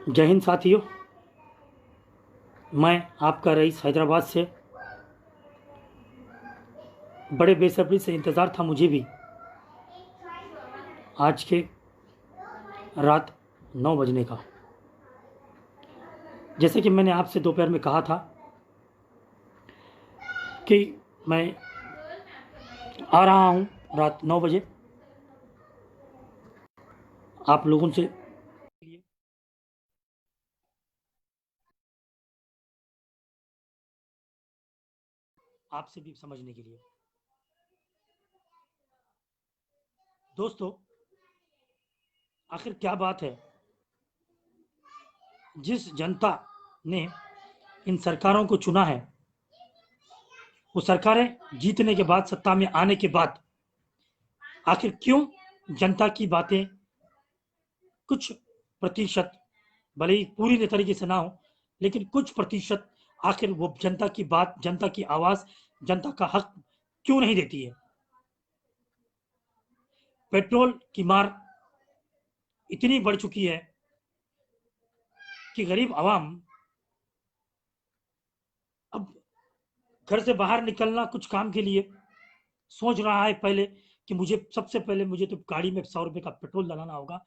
जय हिंद साथियों, मैं आपका रईस हैदराबाद से। बड़े बेसब्री से इंतज़ार था मुझे भी आज के रात 9 बजने का। जैसे कि मैंने आपसे दोपहर में कहा था कि मैं आ रहा हूँ रात 9 बजे आप लोगों से आपसे भी समझने के लिए। दोस्तों, आखिर क्या बात है? जिस जनता ने इन सरकारों को चुना है, वो सरकारें जीतने के बाद, सत्ता में आने के बाद, आखिर क्यों जनता की बातें कुछ प्रतिशत, भले ही पूरी तरीके से ना हो, लेकिन कुछ प्रतिशत आखिर वो जनता की बात, जनता की आवाज़, जनता का हक क्यों नहीं देती है? पेट्रोल की मार इतनी बढ़ चुकी है कि गरीब आवाम अब घर से बाहर निकलना कुछ काम के लिए सोच रहा है पहले कि मुझे सबसे पहले मुझे तो गाड़ी में 100 रुपए का पेट्रोल डलाना होगा,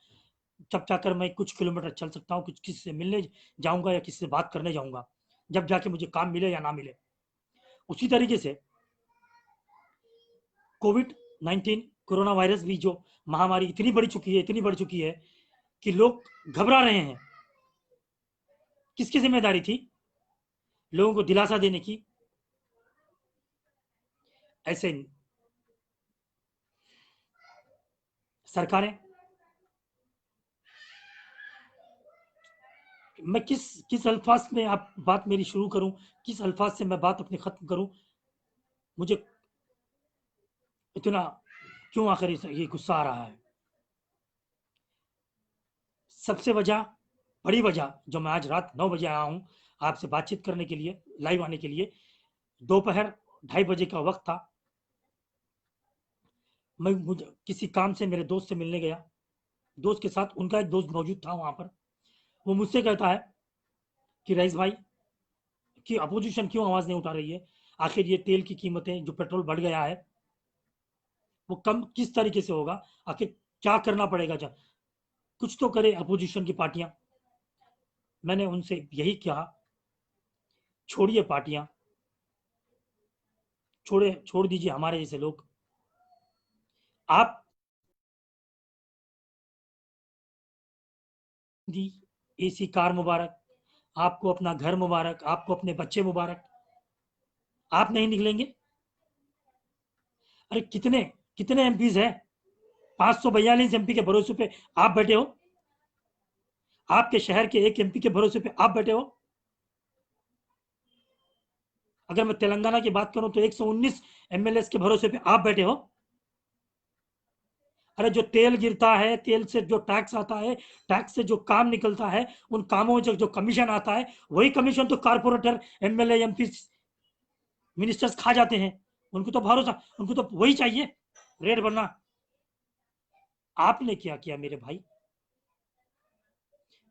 तब जाकर मैं कुछ किलोमीटर चल सकता हूँ, कुछ किसी से मिलने जाऊँगा या किसी से बात करने जाऊँगा, जब जाके मुझे काम मिले या ना मिले। उसी तरीके से कोविड 19 कोरोना वायरस भी, जो महामारी इतनी बढ़ चुकी है कि लोग घबरा रहे हैं। किसकी जिम्मेदारी थी? लोगों को दिलासा देने की। ऐसे सरकारें, मैं किस किस अल्फाज में आप बात मेरी शुरू करूं, किस अल्फाज से मैं बात अपनी खत्म करूं? मुझे इतना क्यों आखिर ये गुस्सा आ रहा है? सबसे वजह, बड़ी वजह, जो मैं आज रात 9 बजे आया हूं आपसे बातचीत करने के लिए, लाइव आने के लिए। दोपहर 2:30 बजे का वक्त था। मैं मुझे किसी काम से मेरे दोस्त से मिलने गया। दोस्त के साथ उनका एक दोस्त मौजूद था वहां पर। वो मुझसे कहता है कि रईस भाई, कि अपोजिशन क्यों आवाज नहीं उठा रही है? आखिर ये तेल की कीमतें, जो पेट्रोल बढ़ गया है, वो कम किस तरीके से होगा? आखिर क्या करना पड़ेगा? कुछ तो करे अपोजिशन की पार्टियां। मैंने उनसे यही कहा, छोड़िए पार्टियां, छोड़ दीजिए हमारे जैसे लोग। आप दी एसी कार मुबारक, आपको अपना घर मुबारक, आपको अपने बच्चे मुबारक, आप नहीं निकलेंगे? अरे कितने कितने एमपीज है? 542 एमपी के भरोसे पे आप बैठे हो। आपके शहर के एक एमपी के भरोसे पे आप बैठे हो। अगर मैं तेलंगाना की बात करूं तो 119 एमएलए के भरोसे पे आप बैठे हो। अरे जो तेल गिरता है, तेल से जो टैक्स आता है, टैक्स से जो काम निकलता है, उन कामों से जो कमीशन आता है, वही कमीशन तो कारपोरेटर, एमएलए, एमपी, मिनिस्टर्स खा जाते हैं। उनको तो भरोसा, उनको तो वही चाहिए, रेट बनना। आपने क्या किया मेरे भाई?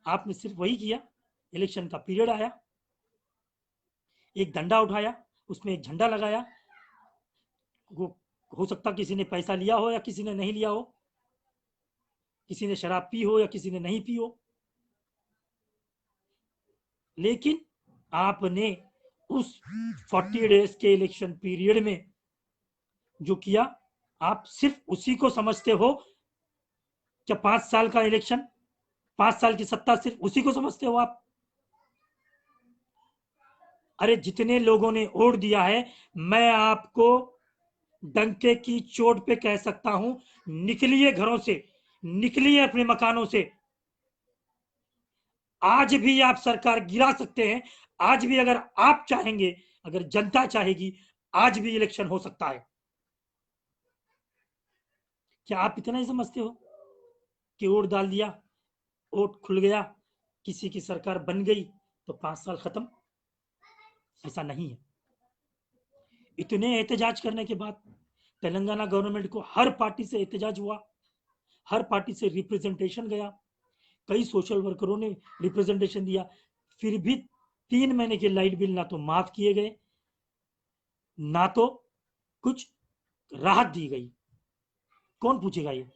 आपने सिर्फ वही किया। इलेक्शन का पीरियड आया, एक डंडा उठाया, उसमें एक झंडा लगाया। वो हो सकता किसी ने पैसा लिया हो या किसी ने नहीं लिया हो, किसी ने शराब पी हो या किसी ने नहीं पी हो, लेकिन आपने उस 40 डेज के इलेक्शन पीरियड में जो किया, आप सिर्फ उसी को समझते हो। क्या 5 साल का इलेक्शन, 5 साल की सत्ता, सिर्फ उसी को समझते हो आप? अरे जितने लोगों ने वोट दिया है, मैं आपको डंके की चोट पे कह सकता हूं, निकलिए घरों से, निकलिए अपने मकानों से। आज भी आप सरकार गिरा सकते हैं। आज भी अगर आप चाहेंगे, अगर जनता चाहेगी, आज भी इलेक्शन हो सकता है। क्या आप इतना ही समझते हो कि वोट डाल दिया, वोट खुल गया, किसी की सरकार बन गई तो 5 साल खत्म? ऐसा नहीं है। इतने एहतजाज करने के बाद तेलंगाना गवर्नमेंट को हर पार्टी से एहतजाज हुआ, हर पार्टी से रिप्रेजेंटेशन गया, कई सोशल वर्करों ने रिप्रेजेंटेशन दिया, फिर भी 3 महीने के लाइट बिल ना तो माफ किए गए, ना तो कुछ राहत दी गई। कौन पूछेगा ये?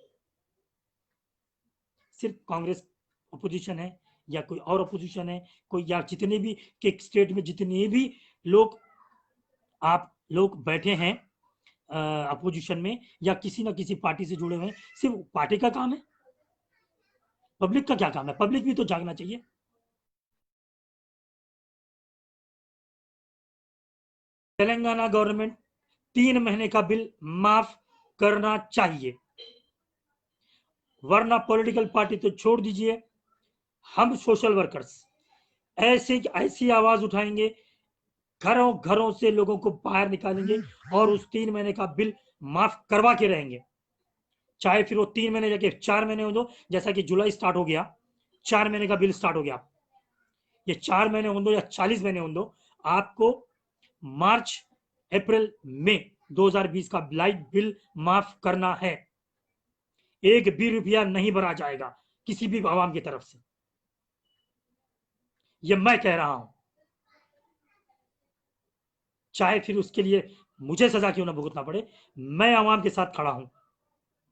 सिर्फ कांग्रेस अपोजिशन है या कोई और अपोजिशन है, कोई, या जितने भी के स्टेट में जितने भी लोग आप लोग बैठे हैं अपोजिशन में या किसी ना किसी पार्टी से जुड़े हुए हैं, सिर्फ पार्टी का काम है? पब्लिक का क्या काम है? पब्लिक भी तो जागना चाहिए। तेलंगाना गवर्नमेंट 3 महीने का बिल माफ करना चाहिए, वरना पॉलिटिकल पार्टी तो छोड़ दीजिए, हम सोशल वर्कर्स ऐसी आवाज उठाएंगे, घरों घरों से लोगों को बाहर निकालेंगे और उस 3 महीने का बिल माफ करवा के रहेंगे, चाहे फिर वो 3 महीने जाके 4 महीने हो दो, जैसा कि जुलाई स्टार्ट हो गया, 4 महीने का बिल स्टार्ट हो गया, ये 4 महीने हो दो या 40 महीने हो दो, आपको मार्च अप्रैल मई 2020 का लाइट बिल माफ करना है। एक भी रुपया नहीं भरा जाएगा किसी भी आवाम की तरफ से, ये मैं कह रहा हूं, चाहे फिर उसके लिए मुझे सजा क्यों ना भुगतना पड़े, मैं आवाम के साथ खड़ा हूं,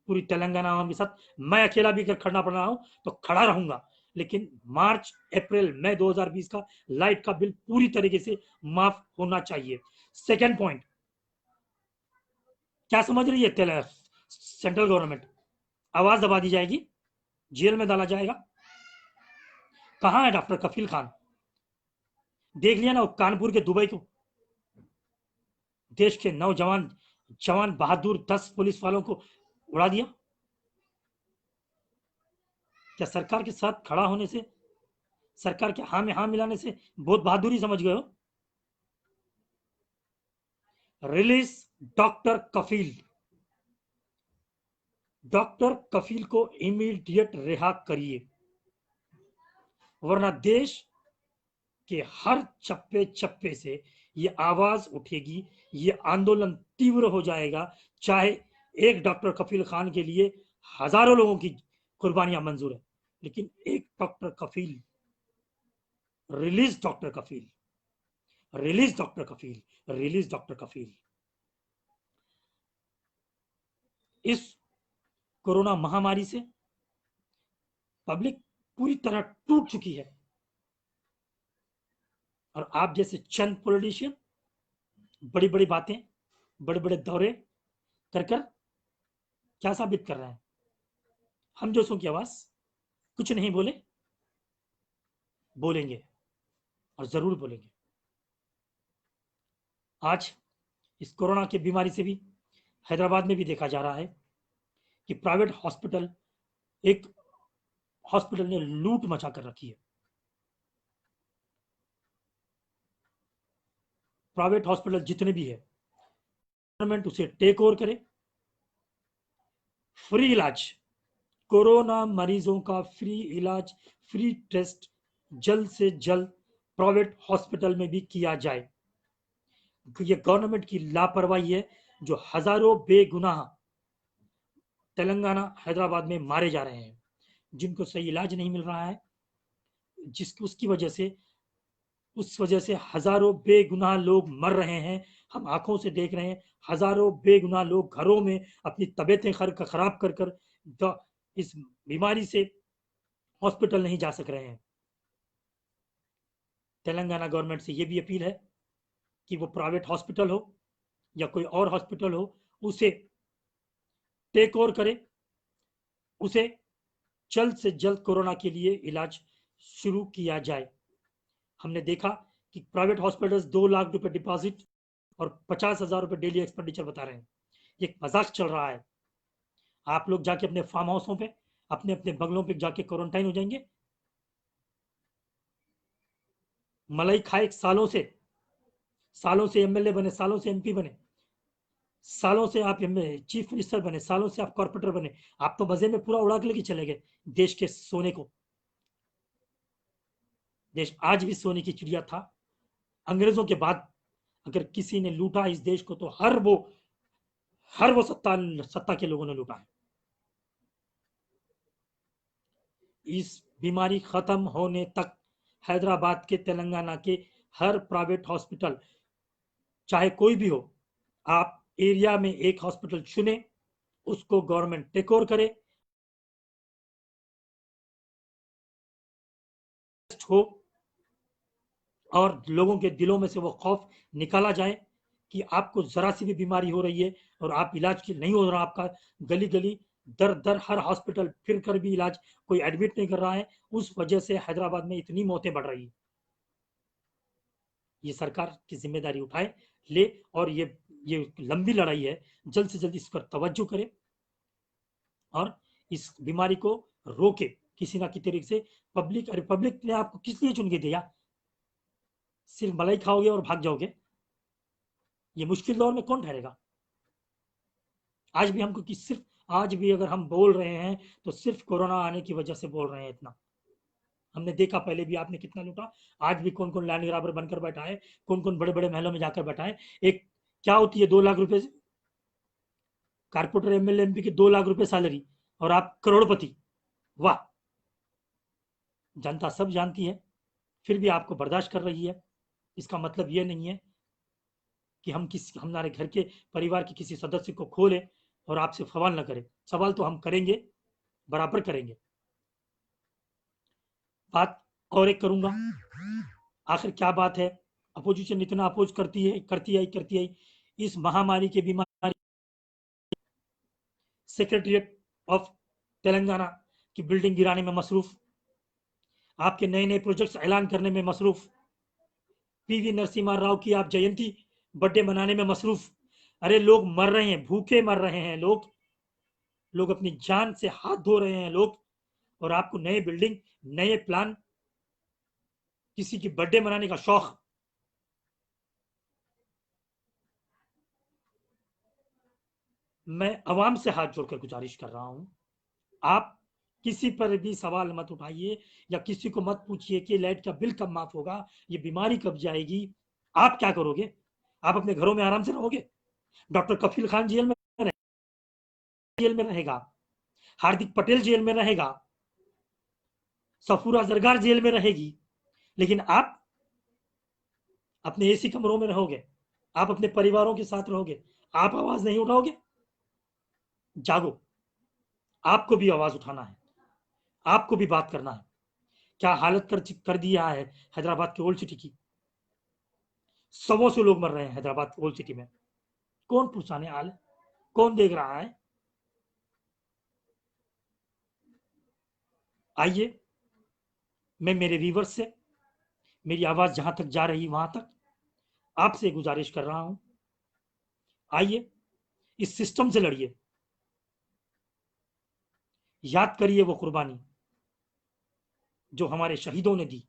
पूरी तेलंगाना आवाम के साथ। मैं अकेला भी अगर खड़ा पड़ रहा हूं तो खड़ा रहूंगा, लेकिन मार्च अप्रैल मई 2020 का लाइट का बिल पूरी तरीके से माफ होना चाहिए। सेकेंड पॉइंट, क्या समझ रही है सेंट्रल गवर्नमेंट? आवाज दबा दी जाएगी, जेल में डाला जाएगा। कहां है डॉक्टर कफील खान? देख लिया ना कानपुर के दुबई को, देश के नौजवान जवान बहादुर 10 पुलिस वालों को उड़ा दिया। क्या सरकार के साथ खड़ा होने से, सरकार के हाँ में हाँ मिलाने से बहुत बहादुरी समझ गए हो? रिलीज डॉक्टर कफील, डॉक्टर कफील को इमीडिएट रिहा करिए, वरना देश के हर चप्पे चप्पे से ये आवाज उठेगी, ये आंदोलन तीव्र हो जाएगा, चाहे एक डॉक्टर कफील खान के लिए हजारों लोगों की कुर्बानियां मंजूर है, लेकिन एक डॉक्टर कफील, रिलीज डॉक्टर कफील, रिलीज डॉक्टर कफील, रिलीज डॉक्टर कफील। इस कोरोना महामारी से पब्लिक पूरी तरह टूट चुकी है, और आप जैसे चंद पॉलिटिशियन बड़ी बड़ी बातें, बड़े बड़े दौरे कर कर क्या साबित कर रहे हैं? हम जो सो की आवाज कुछ नहीं बोले, बोलेंगे और जरूर बोलेंगे। आज इस कोरोना की बीमारी से भी हैदराबाद में भी देखा जा रहा है कि प्राइवेट हॉस्पिटल, एक हॉस्पिटल ने लूट मचा कर रखी है। प्राइवेट हॉस्पिटल जितने भी है, गवर्नमेंट उसे टेक ओवर करे, फ्री इलाज, कोरोना मरीजों का फ्री इलाज, फ्री टेस्ट जल्द से जल्द प्राइवेट हॉस्पिटल में भी किया जाए। ये गवर्नमेंट की लापरवाही है, जो हजारों बेगुनाह तेलंगाना हैदराबाद में मारे जा रहे हैं, जिनको सही इलाज नहीं मिल रहा है, उसकी वजह से, उस वजह से हजारों बेगुनाह लोग मर रहे हैं। हम आंखों से देख रहे हैं, हजारों बेगुनाह लोग घरों में अपनी तबीयतें खराब कर कर इस बीमारी से हॉस्पिटल नहीं जा सक रहे हैं। तेलंगाना गवर्नमेंट से यह भी अपील है कि वो प्राइवेट हॉस्पिटल हो या कोई और हॉस्पिटल हो, उसे टेक ओवर करे, उसे जल्द से जल्द कोरोना के लिए इलाज शुरू किया जाए। हमने देखा कि प्राइवेट हॉस्पिटल्स 2 लाख रुपए डिपॉजिट और 50,000 रुपए डेली एक्सपेंडिचर बता रहे हैं। ये मजाक चल रहा है। आप लोग जाके अपने फार्म हाउसों पे, अपने अपने बंगलों पे जाके क्वारंटाइन हो जाएंगे। मलाई खाए सालों से एमएलए बने, सालों से एमपी बने, सालों से आप चीफ मिनिस्टर बने, सालों से आप कॉर्पोरेटर बने, आप तो मजे में पूरा उड़ा के लेके चले गए देश के सोने को। देश आज भी सोने की चिड़िया था। अंग्रेजों के बाद अगर किसी ने लूटा इस देश को, तो हर वो सत्ता के लोगों ने लूटा है। इस बीमारी खत्म होने तक हैदराबाद के, तेलंगाना के हर प्राइवेट हॉस्पिटल, चाहे कोई भी हो, आप एरिया में एक हॉस्पिटल चुने, उसको गवर्नमेंट टेक ओवर करे, हो, और लोगों के दिलों में से वो खौफ निकाला जाए कि आपको जरा सी भी बीमारी हो रही है और आप इलाज की नहीं हो रहा, आपका गली गली दर दर हर हॉस्पिटल फिर कर भी इलाज कोई एडमिट नहीं कर रहा है, उस वजह से हैदराबाद में इतनी मौतें बढ़ रही है। ये सरकार की जिम्मेदारी उठाए ले, और ये लंबी लड़ाई है, जल्द से जल्द इस पर तवज्जो करे और इस बीमारी को रोके किसी ना किसी तरीके से। पब्लिक ने आपको किस लिए चुन के दिया? सिर्फ मलाई खाओगे और भाग जाओगे? ये मुश्किल दौर में कौन ठहरेगा? आज भी हमको कि सिर्फ, आज भी अगर हम बोल रहे हैं तो सिर्फ कोरोना आने की वजह से बोल रहे हैं इतना। हमने देखा पहले भी आपने कितना लूटा, आज भी कौन कौन लैंड ग्राबर बनकर बैठा है, कौन कौन बड़े बड़े महलों में जाकर बैठा है। एक क्या होती है 2 लाख रुपए कारपोरेटर, एमएलए, एमपी की 2 लाख रुपए सैलरी, और आप करोड़पति। वाह! जनता सब जानती है, फिर भी आपको बर्दाश्त कर रही है। इसका मतलब यह नहीं है कि हमारे घर के परिवार के किसी सदस्य को खो ले और आपसे सवाल न करें। सवाल तो हम करेंगे, बराबर करेंगे। बात और एक करूंगा, आखिर क्या बात है, अपोजिशन इतना अपोज करती है इस महामारी के बीमारी। सेक्रेटरिएट ऑफ तेलंगाना की बिल्डिंग गिराने में मसरूफ, आपके नए नए प्रोजेक्ट्स ऐलान करने में मसरूफ, पीवी नरसिम्हा राव की आप जयंती बर्थडे मनाने में मसरूफ। अरे लोग मर रहे हैं, भूखे मर रहे हैं लोग अपनी जान से हाथ धो रहे हैं लोग, और आपको नए बिल्डिंग, नए प्लान, किसी की बर्थडे मनाने का शौक। मैं अवाम से हाथ जोड़कर गुजारिश कर रहा हूं, आप किसी पर भी सवाल मत उठाइए या किसी को मत पूछिए कि लाइट का बिल कब माफ होगा, ये बीमारी कब जाएगी। आप क्या करोगे? आप अपने घरों में आराम से रहोगे? डॉक्टर कफील खान जेल में रहेगा, हार्दिक पटेल जेल में रहेगा, सफूरा जरगार जेल में रहेगी, लेकिन आप अपने एसी कमरों में रहोगे, आप अपने परिवारों के साथ रहोगे, आप आवाज नहीं उठाओगे? जागो, आपको भी आवाज उठाना है, आपको भी बात करना है। क्या हालत कर दिया है हैदराबाद की ओल्ड सिटी की। 100 लोग मर रहे हैं हैदराबाद ओल्ड सिटी में, कौन पूछाने हाल है, कौन देख रहा है? आइए, मैं मेरे व्यूवर्स से, मेरी आवाज जहां तक जा रही वहां तक आपसे गुजारिश कर रहा हूं, आइए इस सिस्टम से लड़िए, याद करिए वो कुर्बानी जो हमारे शहीदों ने दी,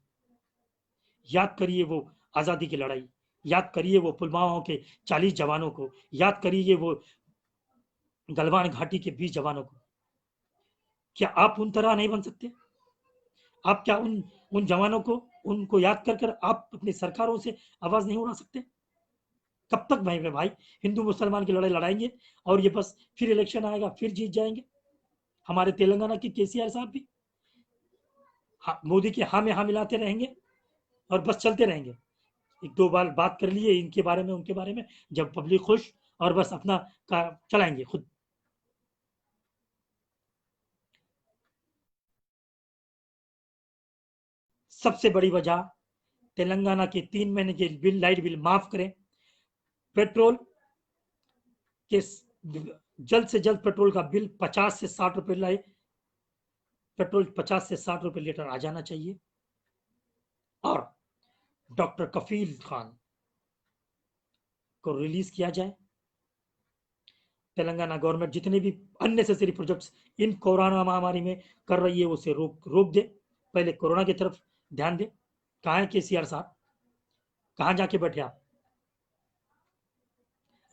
याद करिए वो आजादी की लड़ाई, याद करिए वो पुलवामा के 40 जवानों को, याद करिए वो गलवान घाटी के 20 जवानों को। क्या आप उन तरह नहीं बन सकते? आप क्या उन जवानों को, उनको याद कर कर आप अपनी सरकारों से आवाज नहीं उठा सकते? कब तक भाई हिंदू मुसलमान की लड़ाई लड़ाएंगे और ये बस फिर इलेक्शन आएगा फिर जीत जाएंगे? हमारे तेलंगाना की केसीआर साहब भी मोदी के हाँ में हाँ मिलाते रहेंगे और बस चलते रहेंगे। एक दो बार बात कर लिए इनके बारे में उनके बारे में, जब पब्लिक खुश, और बस अपना चलाएंगे खुद। सबसे बड़ी वजह, तेलंगाना के 3 महीने के बिल, लाइट बिल माफ करें, पेट्रोल के जल्द से जल्द पेट्रोल का बिल 50 से 60 रुपए लाए, पेट्रोल 50 से 60 रुपए लीटर आ जाना चाहिए, और डॉक्टर कफील खान को रिलीज किया जाए। तेलंगाना गवर्नमेंट जितने भी अननेसेसरी प्रोजेक्ट्स इन कोरोना महामारी में कर रही है उसे रोक दे, पहले कोरोना की तरफ ध्यान दे। कहाँ है केसीआर साहब, कहाँ जाके बैठे आप?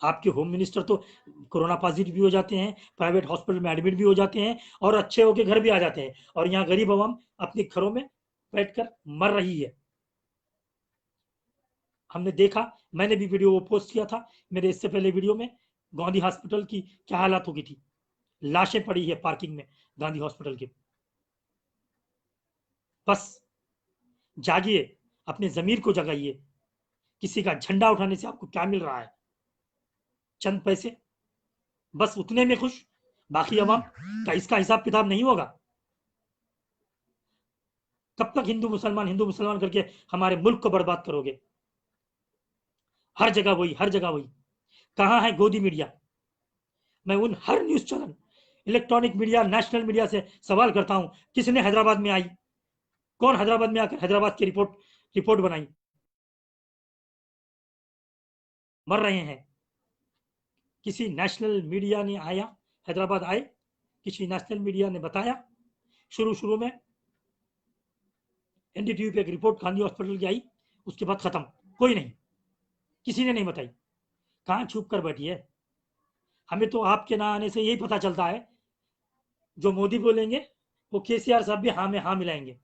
आपके होम मिनिस्टर तो कोरोना पॉजिटिव भी हो जाते हैं, प्राइवेट हॉस्पिटल में एडमिट भी हो जाते हैं, और अच्छे होके घर भी आ जाते हैं, और यहाँ गरीब आवाम अपने घरों में बैठकर मर रही है। हमने देखा, मैंने भी वीडियो वो पोस्ट किया था मेरे इससे पहले वीडियो में, गांधी हॉस्पिटल की क्या हालत हो गई थी, लाशें पड़ी है पार्किंग में गांधी हॉस्पिटल के। बस जागिए, अपने जमीर को जगाइए। किसी का झंडा उठाने से आपको क्या मिल रहा है? चंद पैसे, बस उतने में खुश। बाकी अवाम का इसका हिसाब किताब नहीं होगा। कब तक हिंदू मुसलमान करके हमारे मुल्क को बर्बाद करोगे? हर जगह वही, हर जगह वही। कहां है गोदी मीडिया? मैं उन हर news channel, electronic media, national media से सवाल करता हूं, किसने हैदराबाद में आई? कौन हैदराबाद में आकर हैदराबाद की रिपोर्ट बनाई? मर रहे हैं। किसी नेशनल मीडिया ने आया, हैदराबाद आए, किसी नेशनल मीडिया ने बताया? शुरू में एनडीटीवी पे एक रिपोर्ट गांधी हॉस्पिटल की आई, उसके बाद खत्म, कोई नहीं, किसी ने नहीं बताई। कहां छुप कर बैठी है? हमें तो आपके ना आने से यही पता चलता है, जो मोदी बोलेंगे वो केसीआर साहब भी हाँ में हाँ मिलाएंगे।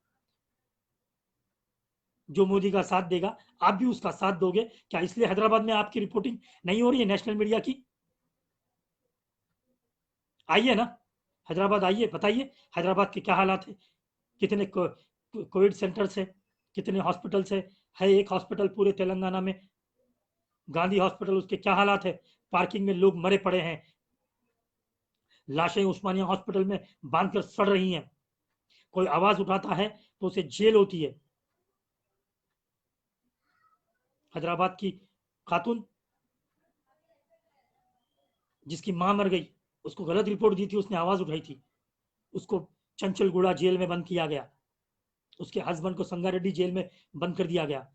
जो मोदी का साथ देगा, आप भी उसका साथ दोगे क्या? इसलिए हैदराबाद में आपकी रिपोर्टिंग नहीं हो रही है नेशनल मीडिया की? आइए ना, हैदराबाद आइए, बताइए हैदराबाद के क्या हालात है। कितने कोविड सेंटर्स है, कितने हॉस्पिटल्स है एक हॉस्पिटल पूरे तेलंगाना में, गांधी हॉस्पिटल, उसके क्या हालात है? पार्किंग में लोग मरे पड़े हैं, लाशें उस्मानिया हॉस्पिटल में बांधकर सड़ रही हैं। कोई आवाज उठाता है तो उसे जेल होती है। हैदराबाद की खातून जिसकी मां मर गई, उसको गलत रिपोर्ट दी थी, उसने आवाज उठाई थी, उसको चंचलगुड़ा जेल में बंद किया गया, उसके हस्बैंड को संगारेड्डी जेल में बंद कर दिया गया।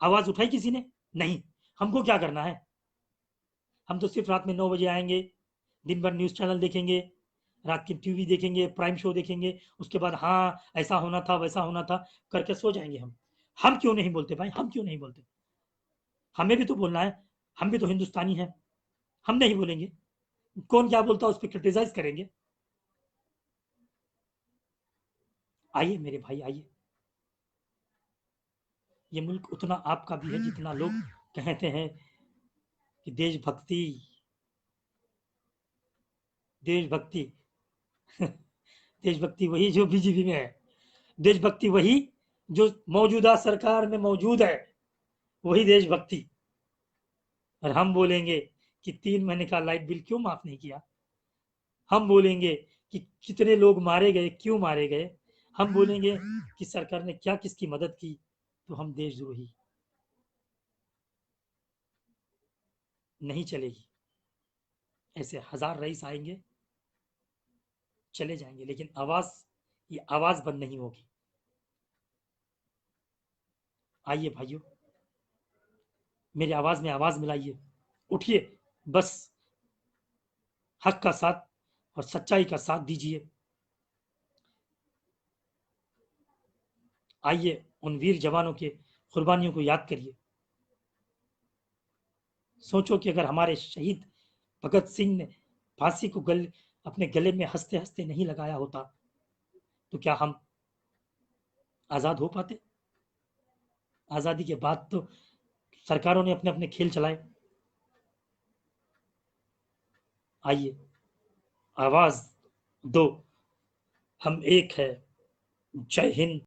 आवाज उठाई किसी ने? नहीं। हमको क्या करना है? हम तो सिर्फ रात में 9 बजे आएंगे, दिन भर न्यूज चैनल देखेंगे, रात की टीवी देखेंगे, प्राइम शो देखेंगे, उसके बाद हाँ ऐसा होना था, वैसा होना था करके सो जाएंगे। हम क्यों नहीं बोलते भाई? हम क्यों नहीं बोलते? हमें भी तो बोलना है, हम भी तो हिंदुस्तानी हैं। हम नहीं बोलेंगे? कौन क्या बोलता है उस पर क्रिटिसाइज करेंगे? आइए मेरे भाई, आइए। ये मुल्क उतना आपका भी है जितना लोग कहते हैं कि देशभक्ति, देशभक्ति। देशभक्ति वही जो बीजेपी में है, देशभक्ति वही जो मौजूदा सरकार में मौजूद है, वही देशभक्ति। और हम बोलेंगे कि 3 महीने का लाइट बिल क्यों माफ नहीं किया? हम बोलेंगे कि कितने लोग मारे गए, क्यों मारे गए? हम बोलेंगे कि सरकार ने क्या किसकी मदद की, तो हम देशद्रोही। नहीं चलेगी। ऐसे हजार रईस आएंगे, चले जाएंगे, लेकिन आवाज, ये आवाज बंद नहीं होगी। आइए भाइयों, मेरी आवाज में आवाज मिलाइए, उठिए, बस हक का साथ और सच्चाई का साथ दीजिए। आइए, उन वीर जवानों के कुर्बानियों को याद करिए। सोचो कि अगर हमारे शहीद भगत सिंह ने फांसी को अपने गले में हंसते हंसते नहीं लगाया होता, तो क्या हम आजाद हो पाते? आजादी के बाद तो सरकारों ने अपने अपने खेल चलाए। आइए, आवाज दो, हम एक है। जय हिंद।